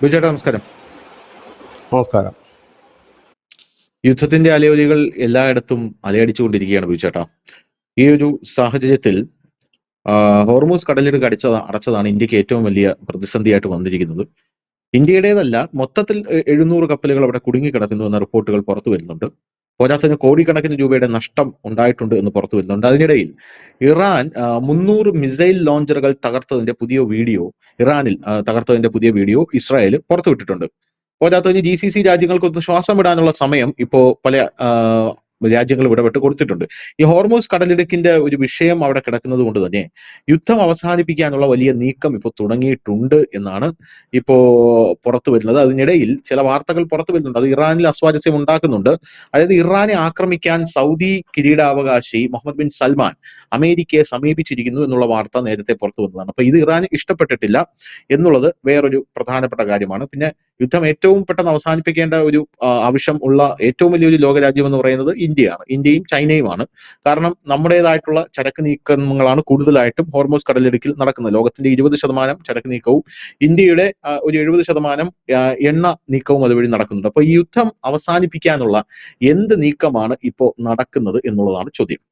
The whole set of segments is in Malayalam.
ബിജുചേട്ടാ നമസ്കാരം. നമസ്കാരം. യുദ്ധത്തിന്റെ അലയൊലികൾ എല്ലായിടത്തും അലയടിച്ചുകൊണ്ടിരിക്കുകയാണ് ബിജുചേട്ടാ. ഈ ഒരു സാഹചര്യത്തിൽ ഹോർമൂസ് കടലിടുക്ക് അടച്ചതാണ് ഇന്ത്യക്ക് ഏറ്റവും വലിയ പ്രതിസന്ധിയായിട്ട് വന്നിരിക്കുന്നത്. ഇന്ത്യയുടേതല്ല, മൊത്തത്തിൽ 700 കപ്പലുകൾ അവിടെ കുടുങ്ങിക്കിടക്കുന്നു എന്ന റിപ്പോർട്ടുകൾ പുറത്തു വരുന്നുണ്ട്. പോരാത്തതിന് കോടിക്കണക്കിന് രൂപയുടെ നഷ്ടം ഉണ്ടായിട്ടുണ്ട് എന്ന് പുറത്തു വരുന്നുണ്ട്. അതിനിടയിൽ ഇറാൻ 300 മിസൈൽ ലോഞ്ചറുകൾ തകർത്തതിന്റെ പുതിയ വീഡിയോ ഇസ്രായേൽ പുറത്തുവിട്ടിട്ടുണ്ട്. പോരാത്തതിന് GCC രാജ്യങ്ങൾക്കൊന്ന് ശ്വാസം വിടാനുള്ള സമയം ഇപ്പോ പല രാജ്യങ്ങൾ ഇടപെട്ട് കൊടുത്തിട്ടുണ്ട്. ഈ ഹോർമൂസ് കടലിടുക്കിന്റെ ഒരു വിഷയം അവിടെ കിടക്കുന്നത് കൊണ്ട് തന്നെ യുദ്ധം അവസാനിപ്പിക്കാനുള്ള വലിയ നീക്കം ഇപ്പോൾ തുടങ്ങിയിട്ടുണ്ട് എന്നാണ് ഇപ്പോ പുറത്തു വരുന്നത്. അതിനിടയിൽ ചില വാർത്തകൾ പുറത്തു വരുന്നുണ്ട്, അത് ഇറാനിൽ അസ്വാരസ്യം ഉണ്ടാക്കുന്നുണ്ട്. അതായത് ഇറാനെ ആക്രമിക്കാൻ സൗദി കിരീടാവകാശി മുഹമ്മദ് ബിൻ സൽമാൻ അമേരിക്കയെ സമീപിച്ചിരിക്കുന്നു എന്നുള്ള വാർത്ത നേരത്തെ പുറത്തു വന്നതാണ്. അപ്പൊ ഇത് ഇറാന് ഇഷ്ടപ്പെട്ടിട്ടില്ല എന്നുള്ളത് വേറൊരു പ്രധാനപ്പെട്ട കാര്യമാണ്. പിന്നെ യുദ്ധം ഏറ്റവും പെട്ടെന്ന് അവസാനിപ്പിക്കേണ്ട ഒരു ആവശ്യം ഉള്ള ഏറ്റവും വലിയൊരു ലോകരാജ്യം എന്ന് പറയുന്നത് ഇന്ത്യയും ചൈനയുമാണ്. കാരണം നമ്മുടേതായിട്ടുള്ള ചരക്ക് നീക്കങ്ങളാണ് കൂടുതലായിട്ടും ഹോർമൂസ് കടലിടുക്കിൽ നടക്കുന്നത്. ലോകത്തിന്റെ 20% ചരക്ക് നീക്കവും ഇന്ത്യയുടെ ഒരു 70% എണ്ണ നീക്കവും അതുവഴി നടക്കുന്നുണ്ട്. അപ്പൊ ഈ യുദ്ധം അവസാനിപ്പിക്കാനുള്ള എന്ത് നീക്കമാണ് ഇപ്പോൾ നടക്കുന്നത് എന്നുള്ളതാണ് ചോദ്യം.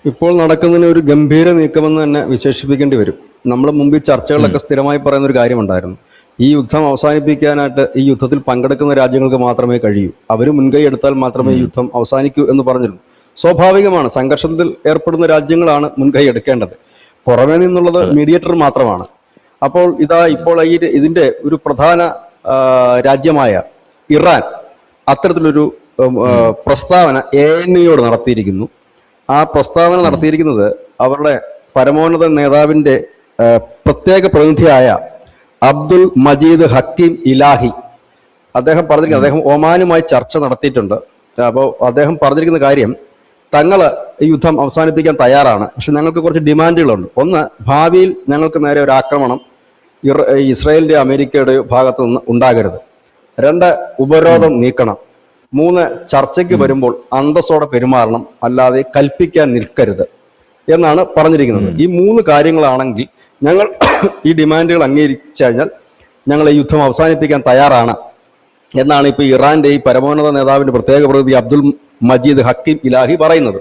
ഇപ്പോൾ നടക്കുന്നതിന് ഒരു ഗംഭീര നീക്കമെന്ന് തന്നെ വിശേഷിപ്പിക്കേണ്ടി വരും. നമ്മൾ മുമ്പ് ഈ ചർച്ചകളിലൊക്കെ സ്ഥിരമായി പറയുന്ന ഒരു കാര്യമുണ്ടായിരുന്നു. ഈ യുദ്ധം അവസാനിപ്പിക്കാനായിട്ട് ഈ യുദ്ധത്തിൽ പങ്കെടുക്കുന്ന രാജ്യങ്ങൾക്ക് മാത്രമേ കഴിയൂ, അവർ മുൻകൈ എടുത്താൽ മാത്രമേ ഈ യുദ്ധം അവസാനിക്കൂ എന്ന് പറഞ്ഞിരുന്നു. സ്വാഭാവികമാണ്, സംഘർഷത്തിൽ ഏർപ്പെടുന്ന രാജ്യങ്ങളാണ് മുൻകൈ എടുക്കേണ്ടത്. പുറമേ നിന്നുള്ളത് മീഡിയേറ്റർ മാത്രമാണ്. അപ്പോൾ ഇപ്പോൾ ഇതിന്റെ ഒരു പ്രധാന രാജ്യമായ ഇറാൻ അത്തരത്തിലൊരു പ്രസ്താവന ANAയോട് നടത്തിയിരിക്കുന്നു. ആ പ്രസ്താവന നടത്തിയിരിക്കുന്നത് അവരുടെ പരമോന്നത നേതാവിന്റെ പ്രത്യേക പ്രതിനിധിയായ അബ്ദുൽ മജീദ് ഹക്കീം ഇലാഹി അദ്ദേഹം പറഞ്ഞിരിക്കുന്നത്, അദ്ദേഹം ഒമാനുമായി ചർച്ച നടത്തിയിട്ടുണ്ട്. അപ്പോൾ അദ്ദേഹം പറഞ്ഞിരിക്കുന്ന കാര്യം, തങ്ങൾ ഈ യുദ്ധം അവസാനിപ്പിക്കാൻ തയ്യാറാണ്, പക്ഷെ ഞങ്ങൾക്ക് കുറച്ച് ഡിമാൻഡുകളുണ്ട്. ഒന്ന്, ഭാവിയിൽ ഞങ്ങൾക്ക് നേരെ ഒരു ആക്രമണം ഇസ്രായേലിന്റെ അമേരിക്കയുടെ ഭാഗത്ത് നിന്ന് ഉണ്ടാകരുത്. 2, ഉപരോധം നീക്കണം. 3, ചർച്ചയ്ക്ക് വരുമ്പോൾ അന്തസ്സോടെ പെരുമാറണം, അല്ലാതെ കൽപ്പിക്കാൻ നിൽക്കരുത് എന്നാണ് പറഞ്ഞിരിക്കുന്നത്. ഈ 3 കാര്യങ്ങളാണെങ്കിൽ ഞങ്ങൾ ഈ ഡിമാൻഡുകൾ അംഗീകരിച്ചു കഴിഞ്ഞാൽ ഞങ്ങൾ ഈ യുദ്ധം അവസാനിപ്പിക്കാൻ തയ്യാറാണ് എന്നാണ് ഇപ്പോൾ ഇറാന്റെ ഈ പരമോന്നത നേതാവിന്റെ പ്രത്യേക പ്രതിനിധി അബ്ദുൽ മജീദ് ഹക്കീം ഇലാഹി പറയുന്നത്.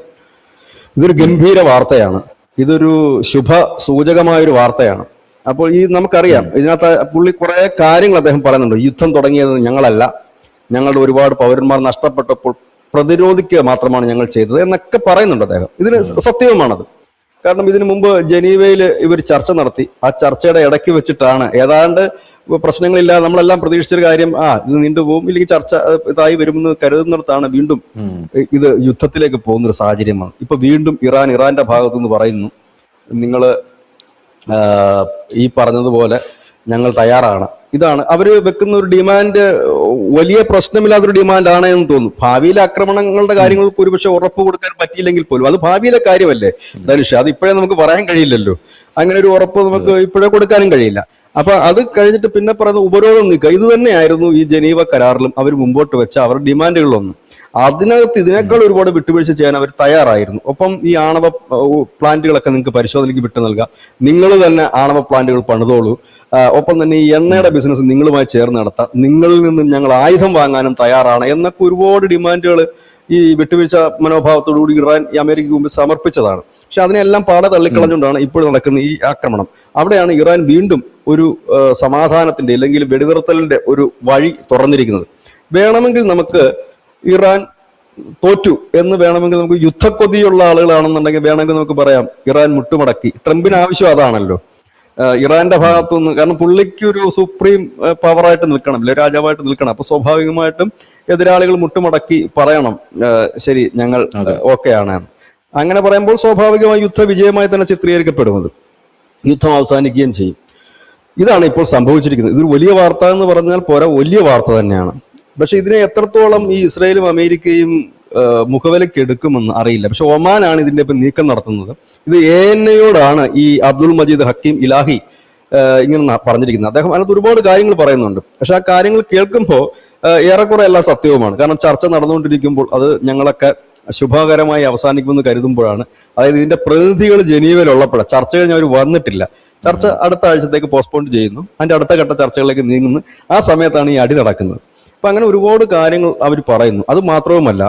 ഇതൊരു ഗംഭീര വാർത്തയാണ്, ഇതൊരു ശുഭ സൂചകമായൊരു വാർത്തയാണ്. അപ്പോൾ നമുക്കറിയാം, ഇതിനകത്ത് പുള്ളി കുറെ കാര്യങ്ങൾ അദ്ദേഹം പറയുന്നുണ്ട്. യുദ്ധം തുടങ്ങിയത് ഞങ്ങളല്ല, ഞങ്ങളുടെ ഒരുപാട് പൗരന്മാർ നഷ്ടപ്പെട്ടപ്പോൾ പ്രതിരോധിക്കുക മാത്രമാണ് ഞങ്ങൾ ചെയ്തത് എന്നൊക്കെ പറയുന്നുണ്ട് അദ്ദേഹം. ഇതിന് സത്യവുമാണത്. കാരണം ഇതിനു മുമ്പ് ജനീവയിൽ ഇവർ ചർച്ച നടത്തി. ആ ചർച്ചയുടെ ഇടയ്ക്ക് വെച്ചിട്ടാണ് ഏതാണ്ട് പ്രശ്നങ്ങളില്ലാതെ നമ്മളെല്ലാം പ്രതീക്ഷിച്ചൊരു കാര്യം, ഇത് നീണ്ടുപോകും, ഇല്ലെങ്കിൽ ചർച്ച ഇതായി വരുമെന്ന് കരുതുന്നിടത്താണ് വീണ്ടും ഇത് യുദ്ധത്തിലേക്ക് പോകുന്നൊരു സാഹചര്യമാണ്. ഇപ്പൊ വീണ്ടും ഇറാന്റെ ഭാഗത്തു നിന്ന് പറയുന്നു, നിങ്ങൾ ഈ പറഞ്ഞതുപോലെ ഞങ്ങൾ തയ്യാറാണ്. ഇതാണ് അവര് വെക്കുന്ന ഒരു ഡിമാൻഡ്. വലിയ പ്രശ്നമില്ലാത്തൊരു ഡിമാൻഡാണ് എന്ന് തോന്നുന്നു. ഭാവിയിലെ ആക്രമണങ്ങളുടെ കാര്യങ്ങൾക്ക് ഒരുപക്ഷെ ഉറപ്പ് കൊടുക്കാൻ പറ്റിയില്ലെങ്കിൽ പോലും അത് ഭാവിയിലെ കാര്യമല്ലേ ധനുഷ്, അത് ഇപ്പോഴേ നമുക്ക് പറയാൻ കഴിയില്ലല്ലോ. അങ്ങനെ ഒരു ഉറപ്പ് നമുക്ക് ഇപ്പോഴേ കൊടുക്കാനും കഴിയില്ല. അപ്പൊ അത് കഴിഞ്ഞിട്ട് പിന്നെ പറയുന്ന ഉപരോധം നീക്കുക, ഇത് തന്നെയായിരുന്നു ഈ ജനീവ കരാറിലും അവർ മുമ്പോട്ട് വെച്ച അവരുടെ ഡിമാൻഡുകളിലൊന്നും. അതിനകത്ത് ഇതിനേക്കാൾ ഒരുപാട് വിട്ടുവീഴ്ച ചെയ്യാൻ അവർ തയ്യാറായിരുന്നു. ഒപ്പം ഈ ആണവ പ്ലാന്റുകളൊക്കെ നിങ്ങൾക്ക് പരിശോധനയ്ക്ക് വിട്ടു നൽകാം, നിങ്ങൾ തന്നെ ആണവ പ്ലാന്റുകൾ പണിതോളൂ, ഒപ്പം തന്നെ ഈ എണ്ണയുടെ ബിസിനസ് നിങ്ങളുമായി ചേർന്ന് നടത്താം, നിങ്ങളിൽ നിന്നും ഞങ്ങൾ ആയുധം വാങ്ങാനും തയ്യാറാണ് എന്നൊക്കെ ഒരുപാട് ഡിമാൻഡുകൾ ഈ വിട്ടുവീഴ്ച മനോഭാവത്തോടുകൂടി ഇറാൻ ഈ അമേരിക്കയ്ക്ക് മുമ്പ് സമർപ്പിച്ചതാണ്. പക്ഷെ അതിനെല്ലാം പാടെ തള്ളിക്കളഞ്ഞുകൊണ്ടാണ് ഇപ്പോൾ നടക്കുന്ന ഈ ആക്രമണം. അവിടെയാണ് ഇറാൻ വീണ്ടും ഒരു സമാധാനത്തിന്റെ അല്ലെങ്കിൽ വെടിനിർത്തലിന്റെ ഒരു വഴി തുറന്നിരിക്കുന്നത്. വേണമെങ്കിൽ നമുക്ക് ഇറാൻ തോറ്റു എന്ന് വേണമെങ്കിൽ നമുക്ക് യുദ്ധക്കൊതിയുള്ള ആളുകളാണെന്നുണ്ടെങ്കിൽ വേണമെങ്കിൽ നമുക്ക് പറയാം ഇറാൻ മുട്ടുമടക്കി. ട്രംപിന് ആവശ്യം അതാണല്ലോ, ഇറാന്റെ ഭാഗത്തുനിന്ന്. കാരണം പുള്ളിക്ക് ഒരു സുപ്രീം പവറായിട്ട് നിൽക്കണം, അല്ലെ രാജാവായിട്ട് നിൽക്കണം. അപ്പൊ സ്വാഭാവികമായിട്ടും എതിരാളികൾ മുട്ടുമടക്കി പറയണം, ശരി ഞങ്ങൾ ഓക്കെയാണ്. അങ്ങനെ പറയുമ്പോൾ സ്വാഭാവികമായി യുദ്ധ വിജയമായി തന്നെ ചിത്രീകരിക്കപ്പെടുന്നത്, യുദ്ധം അവസാനിക്കുകയും ചെയ്യും. ഇതാണ് ഇപ്പോൾ സംഭവിച്ചിരിക്കുന്നത്. ഇതൊരു വലിയ വാർത്ത എന്ന് പറഞ്ഞാൽ പോരാ, വലിയ വാർത്ത തന്നെയാണ്. പക്ഷെ ഇതിനെ എത്രത്തോളം ഈ ഇസ്രായേലും അമേരിക്കയും മുഖവിലയ്ക്ക് എടുക്കുമെന്ന് അറിയില്ല. പക്ഷെ ഒമാനാണ് ഇതിന്റെ ഇപ്പം നീക്കം നടത്തുന്നത്. ഇത് ANAയോടാണ് ഈ അബ്ദുൽ മജീദ് ഹക്കീം ഇലാഹി ഇങ്ങനെ പറഞ്ഞിരിക്കുന്നത്. അദ്ദേഹം അതിനകത്ത് ഒരുപാട് കാര്യങ്ങൾ പറയുന്നുണ്ട്. പക്ഷെ ആ കാര്യങ്ങൾ കേൾക്കുമ്പോൾ ഏറെക്കുറെ എല്ലാം സത്യവുമാണ്. കാരണം ചർച്ച നടന്നുകൊണ്ടിരിക്കുമ്പോൾ അത് ഞങ്ങളൊക്കെ ശുഭകരമായി അവസാനിക്കുമെന്ന് കരുതുമ്പോഴാണ്, അതായത് ഇതിന്റെ പ്രതിനിധികൾ ജനീവയിലുള്ളപ്പോഴാണ്, ചർച്ച കഴിഞ്ഞ് അവർ വന്നിട്ടില്ല, ചർച്ച അടുത്ത ആഴ്ചത്തേക്ക് പോസ്റ്റ്പോൺ ചെയ്യുന്നു, അതിന്റെ അടുത്ത ഘട്ട ചർച്ചകളിലേക്ക് നീങ്ങുന്നു. ആ സമയത്താണ് ഈ അടി നടക്കുന്നത്. അപ്പൊ അങ്ങനെ ഒരുപാട് കാര്യങ്ങൾ അവർ പറയുന്നു. അത് മാത്രവുമല്ല,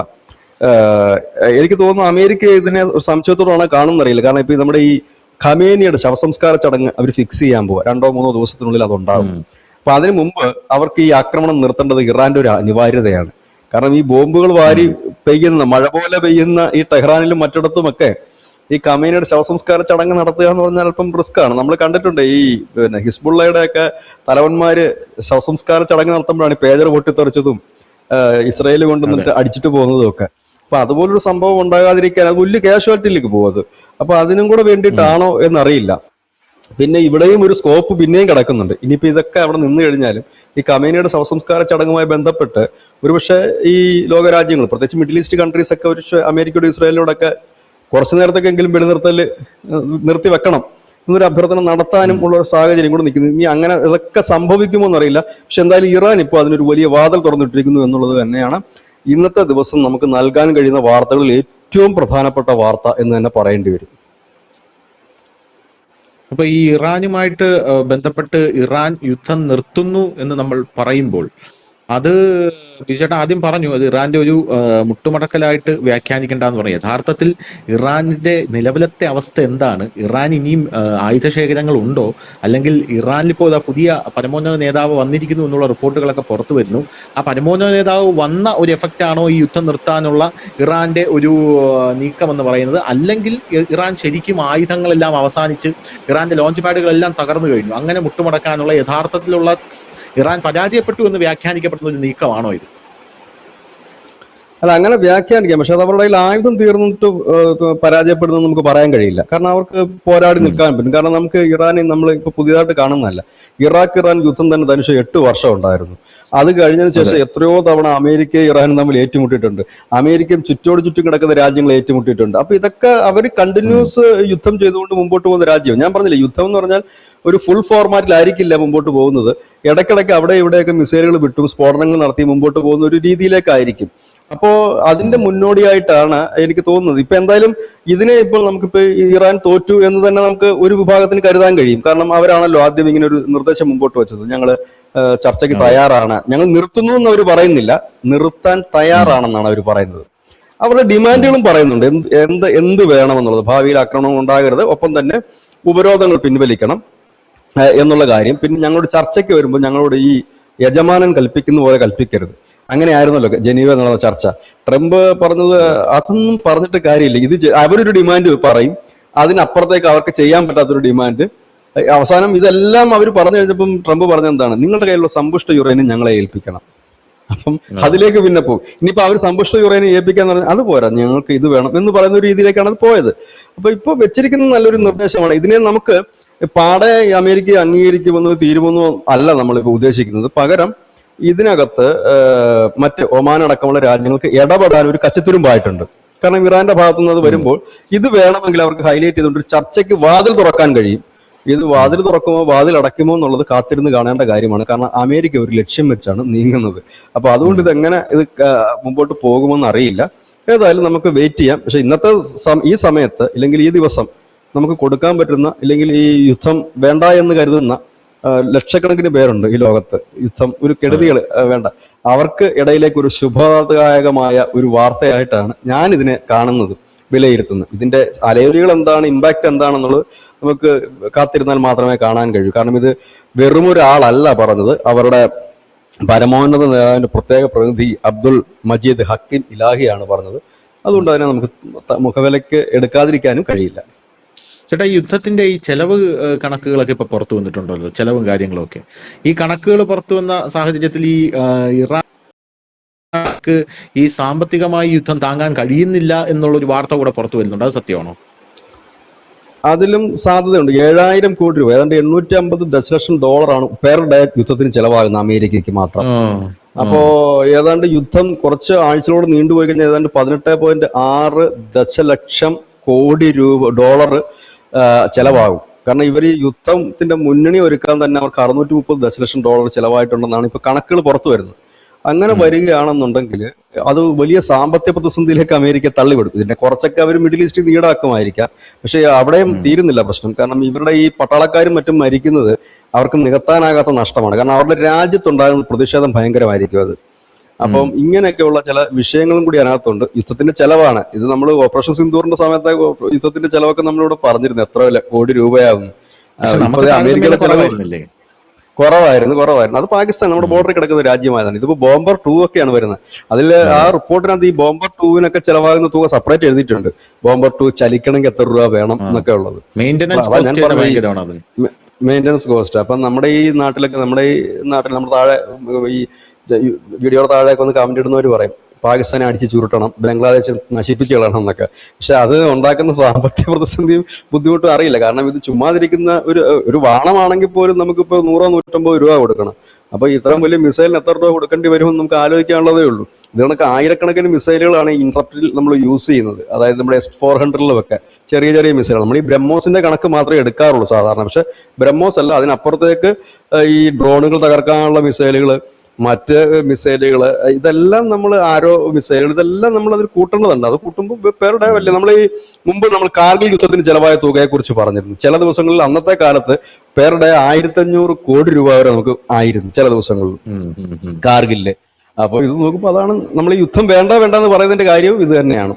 ഏഹ് എനിക്ക് തോന്നുന്നു അമേരിക്ക ഇതിനെ ഒരു സംശയത്തോടാണ് കാണുന്നറിയില്ല. കാരണം ഇപ്പൊ നമ്മുടെ ഈ ഖമേനിയുടെ ശവസംസ്കാര ചടങ്ങ് അവർ ഫിക്സ് ചെയ്യാൻ പോവുക, 2-3 ദിവസത്തിനുള്ളിൽ അതുണ്ടാകും. അപ്പൊ അതിനു മുമ്പ് അവർക്ക് ഈ ആക്രമണം നിർത്തേണ്ടത് ഇറാന്റെ ഒരു അനിവാര്യതയാണ്. കാരണം ഈ ബോംബുകൾ വാരി പെയ്യുന്ന, മഴ പോലെ പെയ്യുന്ന ഈ ടെഹ്റാനിലും മറ്റിടത്തുമൊക്കെ ഈ ഖമേനിയുടെ ശവസംസ്കാര ചടങ്ങ് നടത്തുക എന്ന് പറഞ്ഞാൽ അല്പം റിസ്ക് ആണ്. നമ്മൾ കണ്ടിട്ടുണ്ട് ഈ ഹിസ്ബുള്ളയുടെ ഒക്കെ തലവന്മാര് ശവസംസ്കാര ചടങ്ങ് നടത്തുമ്പോഴാണ് ഈ പേജർ പൊട്ടിത്തെറിച്ചതും ഇസ്രയേൽ കൊണ്ടുവന്നിട്ട് അടിച്ചിട്ട് പോകുന്നതും ഒക്കെ. അപ്പൊ അതുപോലൊരു സംഭവം ഉണ്ടാകാതിരിക്കാൻ അത് വലിയ കാഷ്വാലിറ്റിയിലേക്ക് പോകുന്നത്. അപ്പൊ അതിനും കൂടെ വേണ്ടിയിട്ടാണോ എന്നറിയില്ല. പിന്നെ ഇവിടെയും ഒരു സ്കോപ്പ് പിന്നെയും കിടക്കുന്നുണ്ട്. ഇനിയിപ്പോ ഇതൊക്കെ അവിടെ നിന്ന് കഴിഞ്ഞാലും ഈ ഖമേനിയുടെ ശവസംസ്കാര ചടങ്ങുമായി ബന്ധപ്പെട്ട് ഒരുപക്ഷെ ഈ ലോകരാജ്യങ്ങൾ, പ്രത്യേകിച്ച് മിഡിൽ ഈസ്റ്റ് കൺട്രീസ് ഒക്കെ ഒരു അമേരിക്കയുടെ ഇസ്രായേലിനോടൊക്കെ കുറച്ചു നേരത്തേക്കെങ്കിലും വെടിനിർത്തല് നിർത്തി വെക്കണം എന്നൊരു അഭ്യർത്ഥന നടത്താനും ഉള്ള ഒരു സാഹചര്യം കൂടെ നിൽക്കുന്നു. ഇനി അങ്ങനെ ഇതൊക്കെ സംഭവിക്കുമോ എന്നറിയില്ല. പക്ഷെ എന്തായാലും ഇറാൻ ഇപ്പോൾ അതിനൊരു വലിയ വാതിൽ തുറന്നിട്ടിരിക്കുന്നു എന്നുള്ളത് തന്നെയാണ് ഇന്നത്തെ ദിവസം നമുക്ക് നൽകാൻ കഴിയുന്ന വാർത്തകളിൽ ഏറ്റവും പ്രധാനപ്പെട്ട വാർത്ത എന്ന് തന്നെ പറയേണ്ടി വരും. അപ്പൊ ഈ ഇറാനുമായിട്ട് ബന്ധപ്പെട്ട് ഇറാൻ യുദ്ധം നിർത്തുന്നു എന്ന് നമ്മൾ പറയുമ്പോൾ അത് ബിജുചേട്ടൻ ആദ്യം പറഞ്ഞു അത് ഇറാന്റെ ഒരു മുട്ടുമടക്കലായിട്ട് വ്യാഖ്യാനിക്കേണ്ടെന്ന് പറഞ്ഞു. യഥാർത്ഥത്തിൽ ഇറാനിന്റെ നിലവിലത്തെ അവസ്ഥ എന്താണ്? ഇറാൻ ഇനിയും ആയുധ ശേഖരങ്ങൾ ഉണ്ടോ? അല്ലെങ്കിൽ ഇറാനിൽ ഇപ്പോൾ പുതിയ പരമോന്നത നേതാവ് വന്നിരിക്കുന്നു എന്നുള്ള റിപ്പോർട്ടുകളൊക്കെ പുറത്തു വരുന്നു. ആ പരമോന്നത നേതാവ് വന്ന ഒരു എഫക്റ്റ് ആണോ ഈ യുദ്ധം നിർത്താനുള്ള ഇറാന്റെ ഒരു നീക്കം എന്ന് പറയുന്നത്? അല്ലെങ്കിൽ ഇറാൻ ശരിക്കും ആയുധങ്ങളെല്ലാം അവസാനിച്ച് ഇറാന്റെ ലോഞ്ച് പാഡുകളെല്ലാം തകർന്നു കഴിഞ്ഞു, അങ്ങനെ മുട്ടുമടക്കാനുള്ള യഥാർത്ഥത്തിലുള്ള ഇറാൻ പരാജയപ്പെട്ടു എന്ന് വ്യാഖ്യാനിക്കപ്പെടുന്ന ഒരു നീക്കമാണോ ഇത്? അല്ല, അങ്ങനെ വ്യാഖ്യാനിക്കാം. പക്ഷെ അത് അവരുടെ കയ്യിൽ ആയുധം തീർന്നിട്ട് പരാജയപ്പെടുന്നത് നമുക്ക് പറയാൻ കഴിയില്ല. കാരണം അവർക്ക് പോരാടി നിൽക്കാൻ പറ്റും. കാരണം നമുക്ക് ഇറാനെ നമ്മൾ ഇപ്പൊ പുതിയതായിട്ട് കാണുന്നതല്ല. ഇറാൻ യുദ്ധം തന്നെ ധനുഷ 8 വർഷം ഉണ്ടായിരുന്നു. അത് കഴിഞ്ഞതിന് ശേഷം എത്രയോ തവണ അമേരിക്കയും ഇറാനും തമ്മിൽ ഏറ്റുമുട്ടിയിട്ടുണ്ട്. അമേരിക്കയും ചുറ്റോട് ചുറ്റും കിടക്കുന്ന രാജ്യങ്ങൾ ഏറ്റുമുട്ടിയിട്ടുണ്ട്. അപ്പൊ ഇതൊക്കെ അവർ കണ്ടിന്യൂസ് യുദ്ധം ചെയ്തുകൊണ്ട് മുമ്പോട്ട് പോകുന്ന രാജ്യം. ഞാൻ പറഞ്ഞില്ല, യുദ്ധം എന്ന് പറഞ്ഞാൽ ഒരു ഫുൾ ഫോർമാറ്റിലായിരിക്കില്ല മുമ്പോട്ട് പോകുന്നത്. ഇടയ്ക്കിടയ്ക്ക് അവിടെ ഇവിടെയൊക്കെ മിസൈലുകൾ വിട്ടും സ്ഫോടനങ്ങൾ നടത്തി മുമ്പോട്ട് പോകുന്ന ഒരു രീതിയിലേക്കായിരിക്കും. അപ്പോ അതിന്റെ മുന്നോടിയായിട്ടാണ് എനിക്ക് തോന്നുന്നത്. ഇപ്പൊ എന്തായാലും ഇതിനെ ഇപ്പോൾ നമുക്കിപ്പോ ഇറാൻ തോറ്റു എന്ന് തന്നെ നമുക്ക് ഒരു വിഭാഗത്തിന് കരുതാൻ കഴിയും. കാരണം അവരാണല്ലോ ആദ്യം ഇങ്ങനെ ഒരു നിർദ്ദേശം മുമ്പോട്ട് വെച്ചത്. ഞങ്ങള് ചർച്ചയ്ക്ക് തയ്യാറാണ്, ഞങ്ങൾ നിർത്തുന്നു എന്ന് അവർ പറയുന്നില്ല, നിർത്താൻ തയ്യാറാണെന്നാണ് അവർ പറയുന്നത്. അവരുടെ ഡിമാൻഡുകളും പറയുന്നുണ്ട് എന്ത് വേണമെന്നുള്ളത്. ഭാവിയിൽ ആക്രമണം ഉണ്ടാകരുത്, ഒപ്പം തന്നെ ഉപരോധങ്ങൾ പിൻവലിക്കണം എന്നുള്ള കാര്യം. പിന്നെ ഞങ്ങളോട് ചർച്ചയ്ക്ക് വരുമ്പോൾ ഞങ്ങളോട് ഈ യജമാനൻ കൽപ്പിക്കുന്ന പോലെ കൽപ്പിക്കരുത്. അങ്ങനെയായിരുന്നല്ലോ ജനീവ എന്നുള്ള ചർച്ച. ട്രംപ് പറഞ്ഞത് അതൊന്നും പറഞ്ഞിട്ട് കാര്യമില്ല. ഇത് അവരൊരു ഡിമാൻഡ് പറയും, അതിനപ്പുറത്തേക്ക് അവർക്ക് ചെയ്യാൻ പറ്റാത്തൊരു ഡിമാൻഡ്. അവസാനം ഇതെല്ലാം അവർ പറഞ്ഞു കഴിഞ്ഞപ്പം ട്രംപ് പറഞ്ഞ എന്താണ്, നിങ്ങളുടെ കയ്യിലുള്ള സമ്പുഷ്ട യുറേനിയം ഞങ്ങളെ ഏൽപ്പിക്കണം. അപ്പം അതിലേക്ക് പിന്നെ പോകും. ഇനിയിപ്പോ അവർ സമ്പുഷ്ട യുറേനിയം ഏൽപ്പിക്കാന്ന് പറഞ്ഞാൽ അത് പോരാ, ഞങ്ങൾക്ക് ഇത് വേണം എന്ന് പറയുന്ന ഒരു രീതിയിലേക്കാണ് അത് പോയത്. അപ്പൊ ഇപ്പൊ വെച്ചിരിക്കുന്നത് നല്ലൊരു നിർദ്ദേശമാണ്. ഇതിനെ നമുക്ക് പാടെ അമേരിക്ക അംഗീകരിക്കുമെന്നോ തീരുമെന്നോ അല്ല നമ്മളിപ്പോ ഉദ്ദേശിക്കുന്നത്. പകരം ഇതിനകത്ത് മറ്റ് ഒമാൻ അടക്കമുള്ള രാജ്യങ്ങൾക്ക് ഇടപെടാൻ ഒരു കച്ചത്തുരുമ്പായിട്ടുണ്ട്. കാരണം ഇറാന്റെ ഭാഗത്തുനിന്ന് അത് വരുമ്പോൾ ഇത് വേണമെങ്കിൽ അവർക്ക് ഹൈലൈറ്റ് ചെയ്തുകൊണ്ട് ഒരു ചർച്ചയ്ക്ക് വാതിൽ തുറക്കാൻ കഴിയും. ഇത് വാതിൽ തുറക്കുമോ വാതിൽ അടയ്ക്കുമോ എന്നുള്ളത് കാത്തിരുന്ന് കാണേണ്ട കാര്യമാണ്. കാരണം അമേരിക്ക ഒരു ലക്ഷ്യം വെച്ചാണ് നീങ്ങുന്നത്. അപ്പൊ അതുകൊണ്ട് ഇതെങ്ങനെ ഇത് മുമ്പോട്ട് പോകുമെന്ന് അറിയില്ല. ഏതായാലും നമുക്ക് വെയിറ്റ് ചെയ്യാം. പക്ഷെ ഇന്നത്തെ ഈ സമയത്ത് ഇല്ലെങ്കിൽ ഈ ദിവസം നമുക്ക് കൊടുക്കാൻ പറ്റുന്ന, ഇല്ലെങ്കിൽ ഈ യുദ്ധം വേണ്ട എന്ന് കരുതുന്ന ലക്ഷക്കണക്കിന് പേരുണ്ട് ഈ ലോകത്ത്. യുദ്ധം ഒരു കെടുതികൾ വേണ്ട, അവർക്ക് ഇടയിലേക്ക് ഒരു ശുഭദായകമായ ഒരു വാർത്തയായിട്ടാണ് ഞാൻ ഇതിനെ കാണുന്നത്, വിലയിരുത്തുന്നത്. ഇതിന്റെ അലയൊലികൾ എന്താണ്, ഇമ്പാക്ട് എന്താണെന്നുള്ളത് നമുക്ക് കാത്തിരുന്നാൽ മാത്രമേ കാണാൻ കഴിയൂ. കാരണം ഇത് വെറും ഒരാളല്ല പറഞ്ഞത്, അവരുടെ പരമോന്നത നേതാവിന്റെ പ്രത്യേക പ്രതിനിധി അബ്ദുൾ മജീദ് ഹക്കിം ഇലാഹിയാണ് പറഞ്ഞത്. അതുകൊണ്ട് അതിനെ നമുക്ക് മുഖവിലയ്ക്ക് എടുക്കാതിരിക്കാനും കഴിയില്ല. ചേട്ടാ, ഈ യുദ്ധത്തിന്റെ ഈ ചെലവ് കണക്കുകളൊക്കെ ഇപ്പൊ പുറത്തു വന്നിട്ടുണ്ടല്ലോ, ചെലവും കാര്യങ്ങളും ഒക്കെ. ഈ കണക്കുകൾ പുറത്തു വന്ന സാഹചര്യത്തിൽ ഈ ഇറാഖ് ഈ സാമ്പത്തികമായി യുദ്ധം താങ്ങാൻ കഴിയുന്നില്ല എന്നുള്ളൊരു വാർത്ത കൂടെ പുറത്തു വരുന്നുണ്ട്. അത് സത്യമാണോ? അതിലും സാധ്യതയുണ്ട്. 7,000 കോടി രൂപ, ഏതാണ്ട് 850 ദശലക്ഷം ഡോളറാണ് പെർ ഡേ യുദ്ധത്തിന് ചെലവാകുന്ന അമേരിക്കയ്ക്ക് മാത്രം. അപ്പോ ഏതാണ്ട് യുദ്ധം കുറച്ച് ആഴ്ചകളോട് നീണ്ടുപോയി കഴിഞ്ഞാൽ ഏതാണ്ട് 18.6 ദശലക്ഷം കോടി ഡോളർ ചെലവാകും. കാരണം ഇവർ ഈ യുദ്ധത്തിന്റെ മുന്നണി ഒരുക്കാൻ തന്നെ അവർക്ക് 630 ദശലക്ഷം ഡോളർ ചെലവായിട്ടുണ്ടെന്നാണ് ഇപ്പൊ കണക്കുകൾ പുറത്തു വരുന്നത്. അങ്ങനെ വരികയാണെന്നുണ്ടെങ്കിൽ അത് വലിയ സാമ്പത്തിക പ്രതിസന്ധിയിലേക്ക് അമേരിക്ക തള്ളിവിടും. ഇതിന്റെ കുറച്ചൊക്കെ അവർ മിഡിൽ ഈസ്റ്റിൽ ഈടാക്കുമായിരിക്കാം, പക്ഷേ അവിടെയും തീരുന്നില്ല പ്രശ്നം. കാരണം ഇവരുടെ ഈ പട്ടാളക്കാരും മറ്റും മരിക്കുന്നത് അവർക്ക് നികത്താനാകാത്ത നഷ്ടമാണ്. കാരണം അവരുടെ രാജ്യത്തുണ്ടാകുന്ന പ്രതിഷേധം ഭയങ്കരമായിരിക്കും അത്. അപ്പം ഇങ്ങനെയൊക്കെയുള്ള ചില വിഷയങ്ങളും കൂടി അതിനകത്തുണ്ട്. യുദ്ധത്തിന്റെ ചെലവാണ് ഇത്. നമ്മൾ ഓപ്പറേഷൻ സിന്ദൂറിന്റെ സമയത്ത് യുദ്ധത്തിന്റെ ചെലവൊക്കെ നമ്മളിവിടെ പറഞ്ഞിരുന്നു, എത്ര കോടി രൂപയാകും. ഇപ്പൊ അമേരിക്കയുടെ ചെലവ് കുറവായിരുന്നു. അത് പാകിസ്ഥാൻ നമ്മുടെ ബോർഡറിൽ കിടക്കുന്ന രാജ്യമായതാണ്. ഇതിപ്പോ ബോംബർ 2 ഒക്കെയാണ് വരുന്നത്. അതിൽ ആ റിപ്പോർട്ടിനകത്ത് ഈ ബോംബർ 2-നൊക്കെ ചെലവാകുന്ന തുക സെപ്പറേറ്റ് എഴുതിയിട്ടുണ്ട്. ബോംബർ 2 ചലിക്കണമെങ്കിൽ എത്ര രൂപ വേണം എന്നൊക്കെ ഉള്ളത്. Maintenance cost. അപ്പം നമ്മുടെ ഈ നാട്ടിൽ നമ്മുടെ താഴെ ഈ വീഡിയോയുടെ താഴെയൊക്കെ ഒന്ന് കമന്റ് ഇടുന്നവർ പറയും പാകിസ്ഥാനെ അടിച്ച് ചുരുട്ടണം, ബംഗ്ലാദേശ് നശിപ്പിച്ച് കളയണം എന്നൊക്കെ. പക്ഷെ അത് ഉണ്ടാക്കുന്ന സാമ്പത്തിക പ്രതിസന്ധിയും ബുദ്ധിമുട്ടും അറിയില്ല. കാരണം ഇത് ചുമ്മാതിരിക്കുന്ന ഒരു വാണമാണെങ്കിൽ പോലും നമുക്കിപ്പോൾ 100-150 രൂപ കൊടുക്കണം. അപ്പൊ ഇത്തരം വലിയ മിസൈലിന് എത്ര രൂപ കൊടുക്കേണ്ടി വരുമെന്ന് നമുക്ക് ആലോചിക്കാനുള്ളതേ ഉള്ളൂ. ഇത് കണക്ക് ആയിരക്കണക്കിന് മിസൈലുകളാണ് ഇന്റർപ്റ്റിൽ നമ്മൾ യൂസ് ചെയ്യുന്നത്. അതായത് നമ്മുടെ S-400-ലൊക്കെ ചെറിയ ചെറിയ മിസൈലുകൾ. നമ്മൾ ഈ ബ്രഹ്മോസിന്റെ കണക്ക് മാത്രമേ എടുക്കാറുള്ളൂ സാധാരണ. പക്ഷെ ബ്രഹ്മോസ് അല്ല, അതിനപ്പുറത്തേക്ക് ഈ ഡ്രോണുകൾ തകർക്കാനുള്ള മിസൈലുകൾ, മറ്റ് മിസൈലുകൾ, ഇതെല്ലാം നമ്മൾ ആരോ മിസൈലുകൾ, ഇതെല്ലാം നമ്മൾ അതിൽ കൂട്ടേണ്ടതുണ്ട്. അത് കൂട്ടുമ്പോൾ പേരുടെ വലിയ നമ്മൾ ഈ മുമ്പ് നമ്മൾ കാർഗിൽ യുദ്ധത്തിന് ചെലവായ തുകയെ കുറിച്ച് പറഞ്ഞിരുന്നു. ചില ദിവസങ്ങളിൽ അന്നത്തെ കാലത്ത് പേരുടെ 1500 കോടി രൂപ വരെ നമുക്ക് ആയിരുന്നു ചില ദിവസങ്ങളിൽ കാർഗിലില്. അപ്പൊ ഇത് നോക്കുമ്പോൾ അതാണ് നമ്മൾ യുദ്ധം വേണ്ട എന്ന് പറയുന്നതിന്റെ കാര്യവും ഇത് തന്നെയാണ്.